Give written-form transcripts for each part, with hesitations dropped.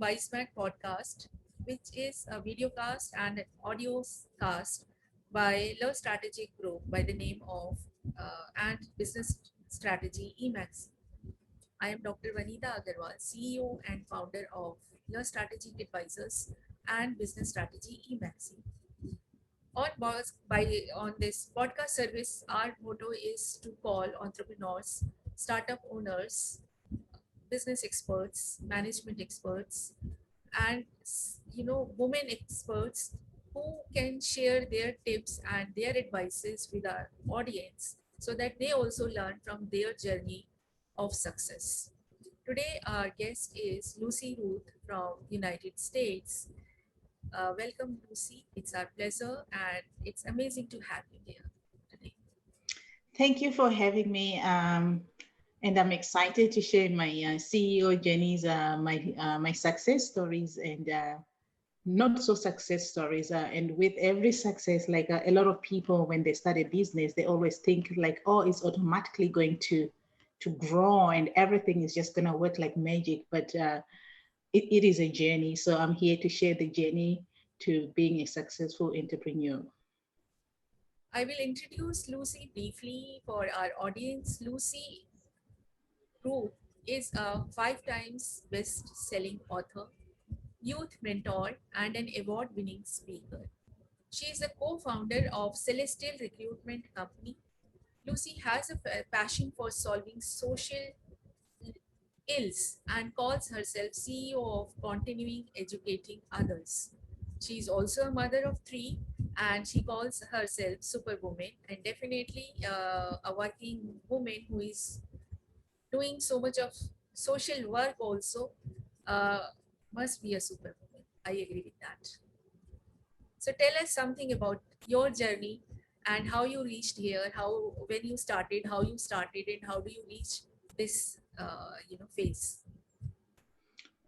Bizemag Podcast, which is a video cast and an audio cast by L'strategyq Group by the name of and Business Strategy Emax. I am Dr. Vaneeta Aggarwal, CEO and founder of L'strategyq Advisors and Business Strategy Emax. On this podcast service, our motto is to call entrepreneurs, startup owners, business experts, management experts, and women experts who can share their tips and their advices with our audience so that they also learn from their journey of success. Today, our guest is Lucy Ruth from United States. Welcome, Lucy. It's our pleasure, and it's amazing to have you here today. Thank you for having me. And I'm excited to share my CEO journeys, my success stories, and not so success stories. And with every success, like a lot of people, when they start a business, they always think like, oh, it's automatically going to grow and everything is just gonna work like magic. But it is a journey. So I'm here to share the journey to being a successful entrepreneur. I will introduce Lucy briefly for our audience. Lucy Ruth is a 5 times best-selling author, youth mentor, and an award-winning speaker. She is the co-founder of Celestial Recruitment Company. Lucy has a passion for solving social ills and calls herself CEO of Continuing Educating Others. She is also a mother of 3 and she calls herself Superwoman, and definitely a working woman who is doing so much of social work also uh, must be a superwoman. I agree with that. So tell us something about your journey and how you reached here, when you started, how you started, and how do you reach this phase.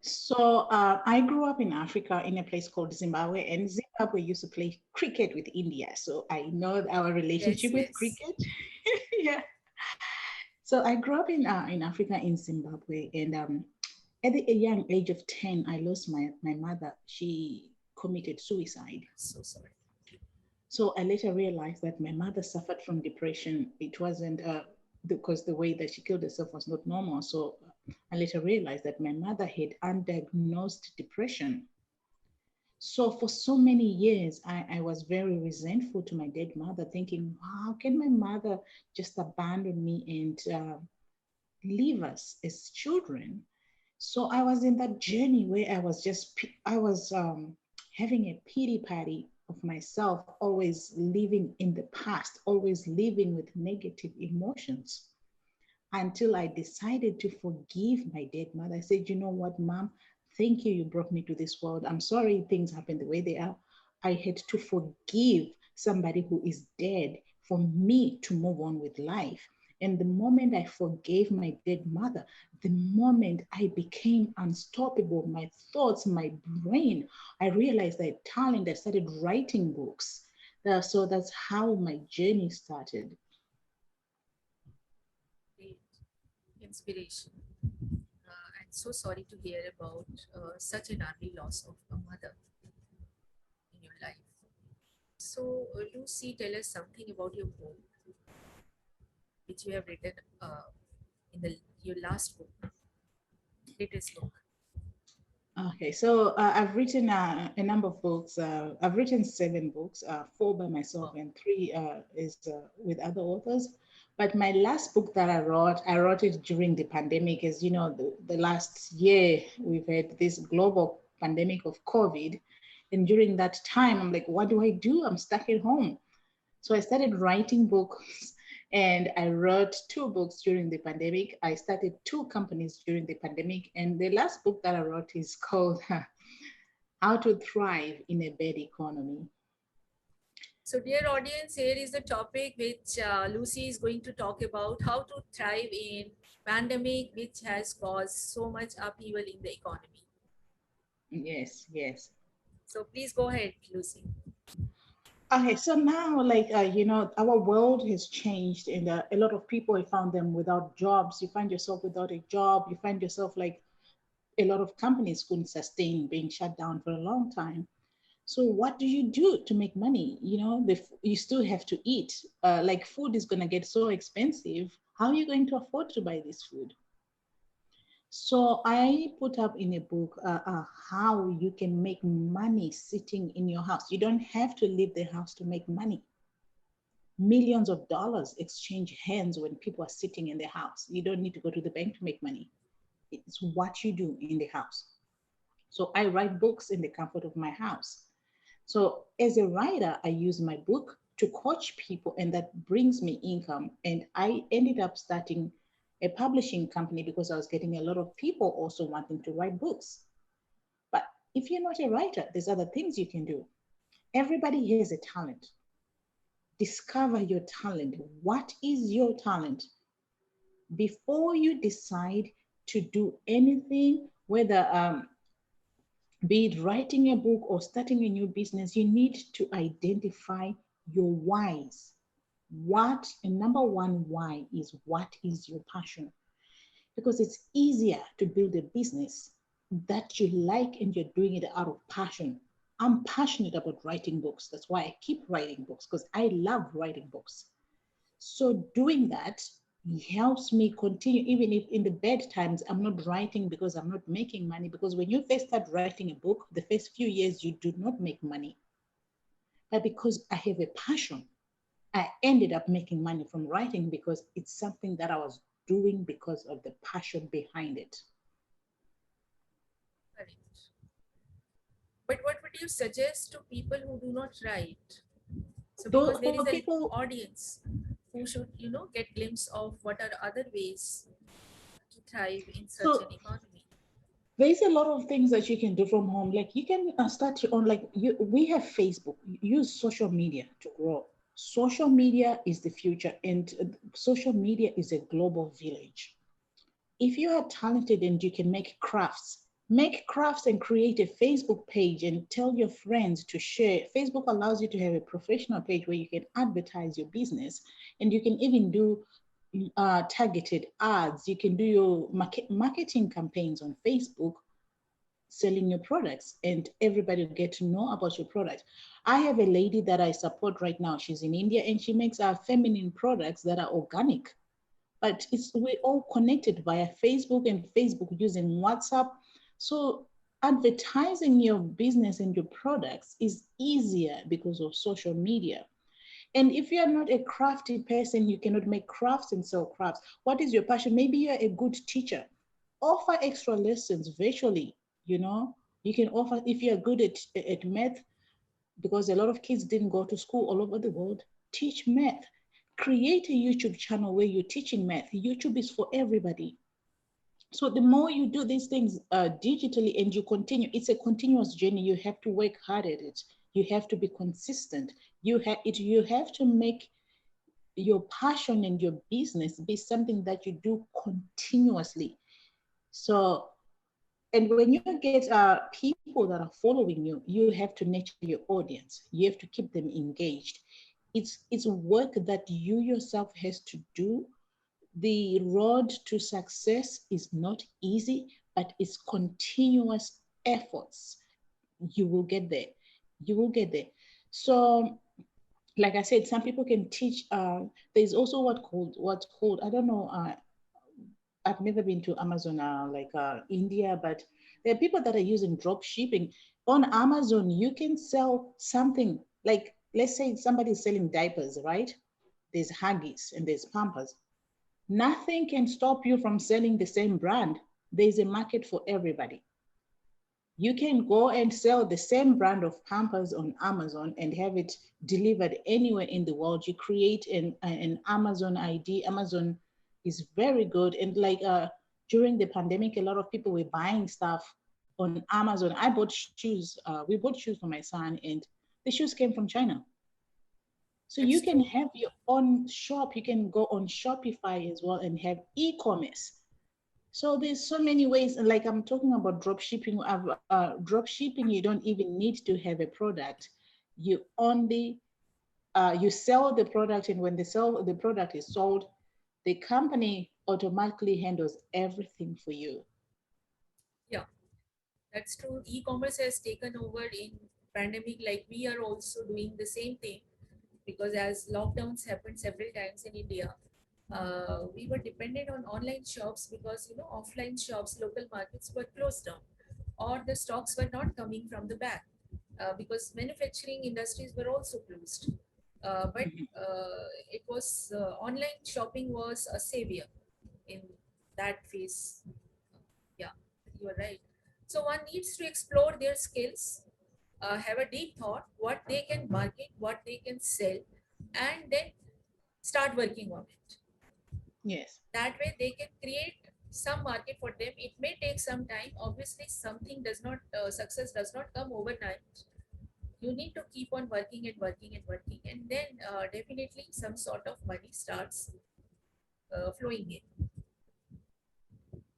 So I grew up in Africa in a place called Zimbabwe, and Zimbabwe used to play cricket with India. So I know our Yes, relationship with yes. cricket. Yeah. So I grew up in Africa in Zimbabwe, and at the young age of 10, I lost my mother. She committed suicide. So sorry. So I later realized that my mother suffered from depression. It wasn't because the way that she killed herself was not normal. So I later realized that my mother had undiagnosed depression. So for so many years, I was very resentful to my dead mother, thinking, how can my mother just abandon me and leave us as children? So I was in that journey where I was having a pity party of myself, always living in the past, always living with negative emotions until I decided to forgive my dead mother. I said, you know what, mom, thank you. You brought me to this world. I'm sorry things happen the way they are. I had to forgive somebody who is dead for me to move on with life. And the moment I forgave my dead mother, the moment I became unstoppable, my thoughts, my brain, I realized I had talent. I started writing books. So that's how my journey started. Great inspiration. I'm so sorry to hear about such an early loss of a mother in your life. So, Lucy, tell us something about your book, which you have written in your last book, latest book. Okay, so I've written a number of books. I've written 7 books, 4 by myself Wow. and 3 is with other authors. But my last book that I wrote it during the pandemic. As you know, the last year we've had this global pandemic of COVID. And during that time, I'm like, what do I do? I'm stuck at home. So I started writing books and I wrote 2 books during the pandemic. I started 2 companies during the pandemic. And the last book that I wrote is called How to Thrive in a Bad Economy. So, dear audience, here is the topic which Lucy is going to talk about: how to thrive in pandemic, which has caused so much upheaval in the economy. Yes, yes. So, please go ahead, Lucy. Okay, so now, like, our world has changed, and a lot of people, I found them without jobs. You find yourself without a job. You find yourself like a lot of companies couldn't sustain being shut down for a long time. So what do you do to make money? You still have to eat. Like food is going to get so expensive. How are you going to afford to buy this food? So I put up in a book how you can make money sitting in your house. You don't have to leave the house to make money. Millions of dollars exchange hands when people are sitting in the house. You don't need to go to the bank to make money. It's what you do in the house. So I write books in the comfort of my house. So as a writer, I use my book to coach people, and that brings me income. And I ended up starting a publishing company because I was getting a lot of people also wanting to write books. But if you're not a writer, there's other things you can do. Everybody has a talent. Discover your talent. What is your talent? Before you decide to do anything, whether be it writing a book or starting a new business, you need to identify your whys. And number one why is, what is your passion? Because it's easier to build a business that you like and you're doing it out of passion. I'm passionate about writing books. That's why I keep writing books, because I love writing books. So doing that helps me continue, even if in the bad times I'm not writing because I'm not making money. Because when you first start writing a book, the first few years you do not make money. But because I have a passion, I ended up making money from writing because it's something that I was doing because of the passion behind it. Correct. But what would you suggest to people who do not write? So because Though there for is an people, audience who should, get glimpse of what are other ways to thrive in such an so economy. there's a lot of things that you can do from home. Like you can start your own, we have Facebook. Use social media to grow. Social media is the future, and social media is a global village. If you are talented and you can make crafts and create a Facebook page and tell your friends to share. Facebook allows you to have a professional page where you can advertise your business, and you can even do targeted ads. You can do your marketing campaigns on Facebook, selling your products, and everybody will get to know about your product. I have a lady that I support right now. She's in India, and she makes feminine products that are organic, but we're all connected via Facebook, and Facebook using WhatsApp. So advertising your business and your products is easier because of social media. And if you're not a crafty person, you cannot make crafts and sell crafts. What is your passion? Maybe you're a good teacher. Offer extra lessons virtually. You can offer, if you're good at math, because a lot of kids didn't go to school all over the world, teach math. Create a YouTube channel where you're teaching math. YouTube is for everybody. So the more you do these things digitally and you continue, it's a continuous journey. You have to work hard at it. You have to be consistent. You have to make your passion and your business be something that you do continuously. So, and when you get people that are following you, you have to nurture your audience. You have to keep them engaged. It's work that you yourself has to do. The road to success is not easy, but it's continuous efforts. You will get there. You will get there. So, like I said, some people can teach. There's also what's called, I don't know. I've never been to Amazon, India, but there are people that are using drop shipping on Amazon. You can sell something like, let's say somebody's selling diapers, right? There's Huggies and there's Pampers. Nothing can stop you from selling the same brand. There's a market for everybody. You can go and sell the same brand of Pampers on Amazon and have it delivered anywhere in the world. You create an Amazon ID. Amazon is very good. And during the pandemic, a lot of people were buying stuff on Amazon. I bought shoes. We bought shoes for my son, and the shoes came from China. So That's you can true. have your own shop. You can go on Shopify as well and have e-commerce. So there's so many ways. And like I'm talking about drop shipping. Drop shipping, you don't even need to have a product. You only you sell the product, and when the product is sold, the company automatically handles everything for you. Yeah. That's true. E-commerce has taken over in pandemic. Like we are also doing the same thing because as lockdowns happened several times in India, we were dependent on online shops because offline shops, local markets were closed down, or the stocks were not coming from the back because manufacturing industries were also closed. But Mhm. it was online shopping was a savior in that phase. Yeah, you are right. So one needs to explore their skills, have a deep thought, what they can market, what they can sell, and then start working on it. Yes. That way they can create some market for them. It may take some time. Obviously, something does not, success does not come overnight. You need to keep on working and working and working, and then definitely some sort of money starts flowing in.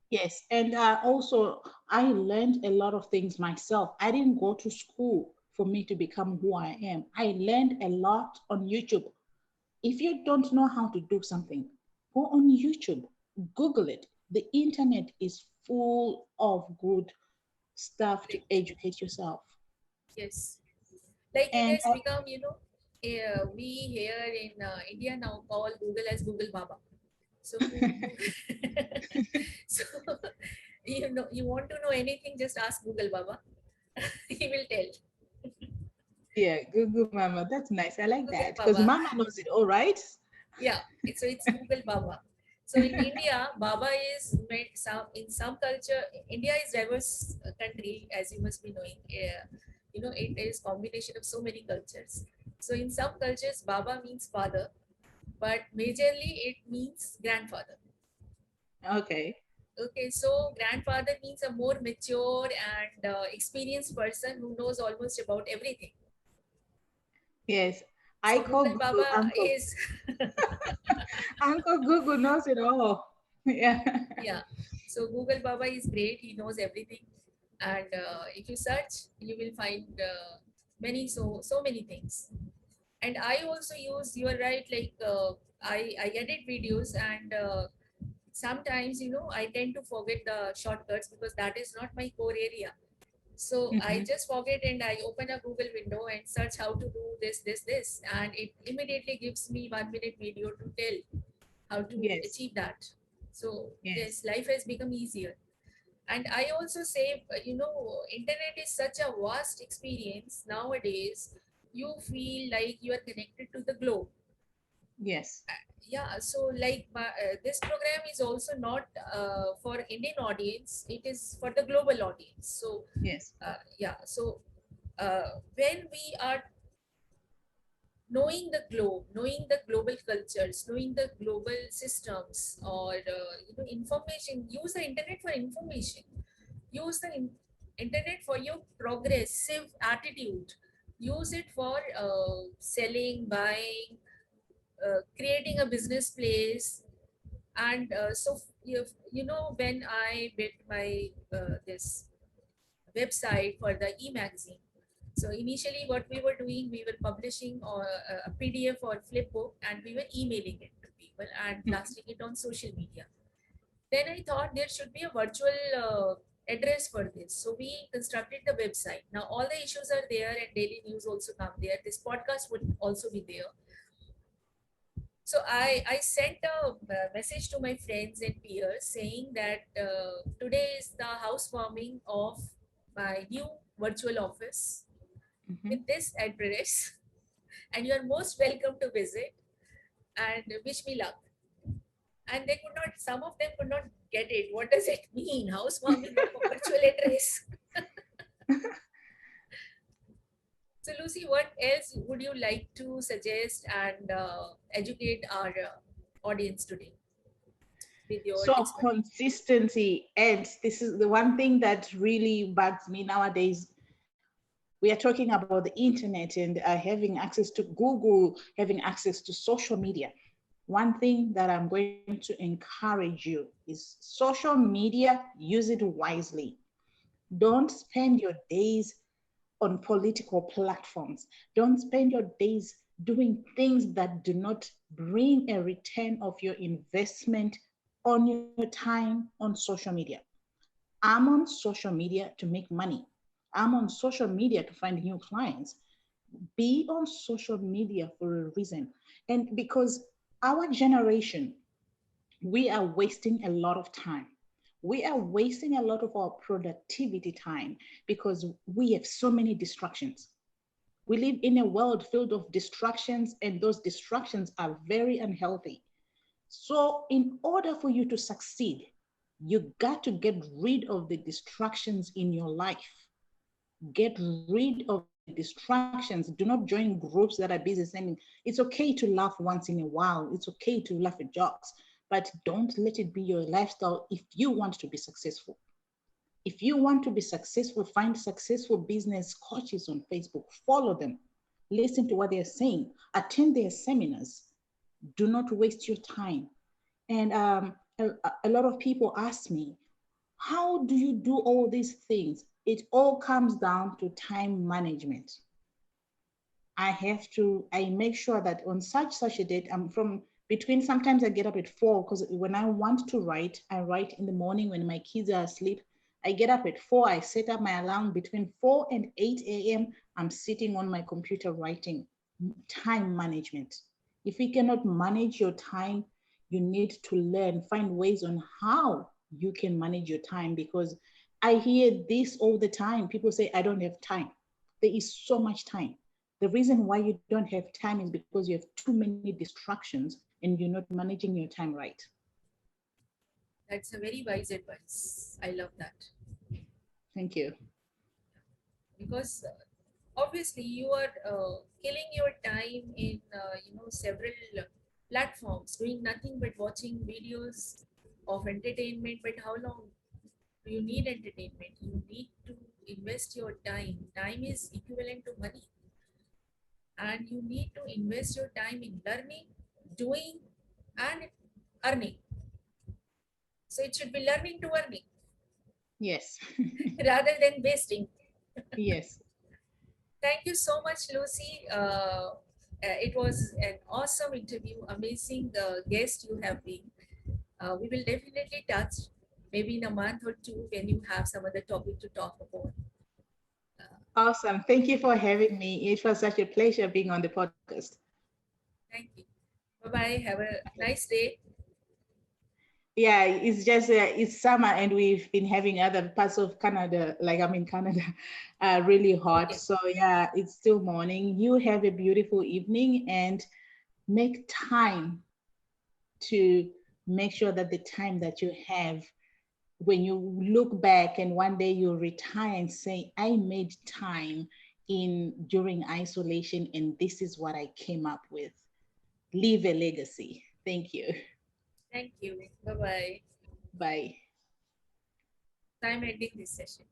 Yes, and also I learned a lot of things myself. I didn't go to school for me to become who I am. I learned a lot on YouTube. If you don't know how to do something, go on YouTube, Google it. The internet is full of good stuff to Correct. educate yourself. Yes. Like it And has become, we here in India now call Google as Google Baba. So so you want to know anything, just ask Google Baba. He will tell. yeah, Google Mama, that's nice. I like Google that because Baba. Mama knows it all, right? Yeah, it's Google Baba. So in India, Baba is meant in some culture. India is diverse country, as you must be knowing. It is combination of so many cultures. So in some cultures, Baba means father, but majorly it means grandfather. Okay. Okay, so grandfather means a more mature and experienced person who knows almost about everything. Yes. I So call Google Google Baba Uncle. is Uncle Google knows it all. Yeah. yeah. So Google Baba is great. He knows everything, and if you search, you will find many so many things. And I also use. You are right. Like I edit videos, and sometimes I tend to forget the shortcuts because that is not my core area. So I Mhm. just forget and I open a Google window and search how to do this, and it immediately gives me 1 minute video to tell how to Yes. achieve that. So Yes. yes, life has become easier. And I also say, internet is such a vast experience nowadays. You feel like you are connected to the globe. Yes. Yeah, so like this program is also not for Indian audience, it is for the global audience. So Yes. yeah, so when we are knowing the globe, knowing the global cultures, knowing the global systems, or information, use the internet for information, use the internet for your progressive attitude, use it for selling, buying, creating a business place. And so when I built my this website for the e-magazine. So initially what we were doing, we were publishing a PDF or flipbook, and we were emailing it to people and Mhm. blasting it on social media. Then I thought there should be a virtual address for this. So we constructed the website. Now all the issues are there and daily news also come there. This podcast would also be there. So I sent a message to my friends and peers saying that today is the housewarming of my new virtual office Mhm. with this address, and you are most welcome to visit and wish me luck. And they could not, some of them could not get it. What does it mean? Housewarming of a virtual address. So, Lucy, what else would you like to suggest and educate our audience today with your So expertise? consistency, and this is the one thing that really bugs me nowadays. We are talking about the internet and having access to Google, having access to social media. One thing that I'm going to encourage you is social media, use it wisely. Don't spend your days on political platforms. Don't spend your days doing things that do not bring a return of your investment on your time on social media. I'm on social media to make money. I'm on social media to find new clients. Be on social media for a reason. And because our generation, we are wasting a lot of time. We are wasting a lot of our productivity time because we have so many distractions. We live in a world filled of distractions, and those distractions are very unhealthy. So, in order for you to succeed, you got to get rid of the distractions in your life. Get rid of the distractions. Do not join groups that are busy saying it's okay to laugh once in a while. It's okay to laugh at jokes, but don't let it be your lifestyle if you want to be successful. If you want to be successful, find successful business coaches on Facebook, follow them, listen to what they're saying, attend their seminars. Do not waste your time. And a lot of people ask me, how do you do all these things? It all comes down to time management. I make sure that on such a date, I'm from between, sometimes I get up at 4 because when I want to write, I write in the morning when my kids are asleep. I get up at 4, I set up my alarm between 4 and 8 a.m. I'm sitting on my computer writing. Time management. If you cannot manage your time, you need to learn, find ways on how you can manage your time, because I hear this all the time. People say, I don't have time. There is so much time. The reason why you don't have time is because you have too many distractions and you're not managing your time right. That's a very wise advice. I love that. Thank you. Because obviously you are killing your time in several platforms, doing nothing but watching videos of entertainment. But how long do you need entertainment? You need to invest your time. Time is equivalent to money, and you need to invest your time in learning, doing, and earning. So it should be learning to earning Yes. rather than wasting. Yes. Thank you so much, Lucy. It was an awesome interview, amazing guest you have been. We will definitely touch maybe in a month or two when you have some other topic to talk about. Awesome. Thank you for having me. It was such a pleasure being on the podcast. Thank you. Bye bye. Have a nice day. Yeah, it's just it's summer and we've been having other parts of Canada, like I'm in Canada, really hot. Okay. So yeah, it's still morning. You have a beautiful evening and make time to make sure that the time that you have, when you look back and one day you retire and say, I made time in during isolation and this is what I came up with. Leave a legacy. Thank you. Thank you. Bye bye. Bye. Time ending this session.